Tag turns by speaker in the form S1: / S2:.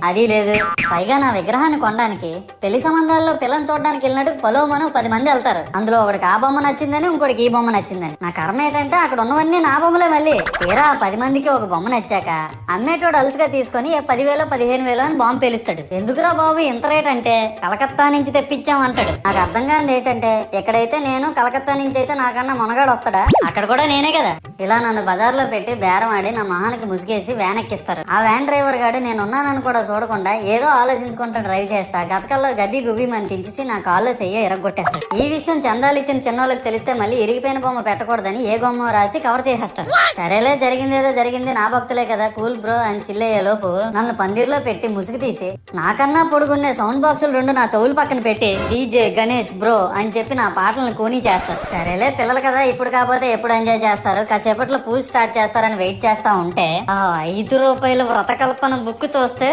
S1: అది లేదు. పైగా నా విగ్రహాన్ని కొనడానికి పెళ్లి సంబంధాల్లో పిల్లని చూడడానికి వెళ్ళినట్టు పొలోమను 10 మంది వెళ్తారు. అందులో ఒకడికి ఆ బొమ్మ నచ్చిందని, ఇంకోటికి ఈ బొమ్మ నచ్చిందని. నా కర్మ ఏంటంటే అక్కడ ఉన్నవన్నీ నా బొమ్మలే. మళ్ళీ తీరా 10 మందికి ఒక బొమ్మ నచ్చాక అమ్మేటోడు అలుసుగా తీసుకొని 10,000 15,000 అని బాంబు పేలుస్తాడు. ఎందుకురా బాబు ఇంత రేట్ అంటే కలకత్తా నుంచి తెప్పించాం అంటాడు. నాకు అర్థం కానిది ఏంటంటే ఎక్కడైతే నేను కలకత్తా నుంచి అయితే నాకన్నా మొనగాడు వస్తాడా, అక్కడ కూడా నేనే కదా. ఇలా నన్ను బజార్లో పెట్టి బేరం ఆడి నా మొహానికి ముసుగేసి వ్యాన్ ఎక్కిస్తారు. ఆ వ్యాన్ డ్రైవర్ గాడు నేను ఉన్నానని కూడా చూడకుండా ఏదో ఆలోచించుకుంటా డ్రైవ్ చేస్తా గతకల్లో గబ్బి గుబ్బి అని తెంచేసి నా కాల్లో చెయ్యి ఎరగొట్టేస్తాడు. ఈ విషయం చందాలు ఇచ్చిన చిన్నోళ్ళకి తెలిస్తే మళ్ళీ ఇరిగిపోయిన బొమ్మ పెట్టకూడదని ఏ బొమ్మ రాసి కవర్ చేసేస్తారు. సరేలే జరిగిందేదో జరిగింది, నా భక్తులే కదా కూల్ బ్రో అని చిల్లయ్యే లోపు నన్ను పందిర్లో పెట్టి ముసుగు తీసి నాకన్నా పొడుగున్నే సౌండ్ బాక్సులు 2 నా చెవులు పక్కన పెట్టి డీజే గణేష్ బ్రో అని చెప్పి నా పాటలను కూనీ చేస్తారు. సరేలే పిల్లలు కదా ఇప్పుడు కాకపోతే ఎప్పుడు ఎంజాయ్ చేస్తారు, కాసేపట్లో పూజ స్టార్ట్ చేస్తారని వెయిట్ చేస్తా ఉంటే ఆ 5 రూపాయల వ్రతకల్పన బుక్ చూస్తే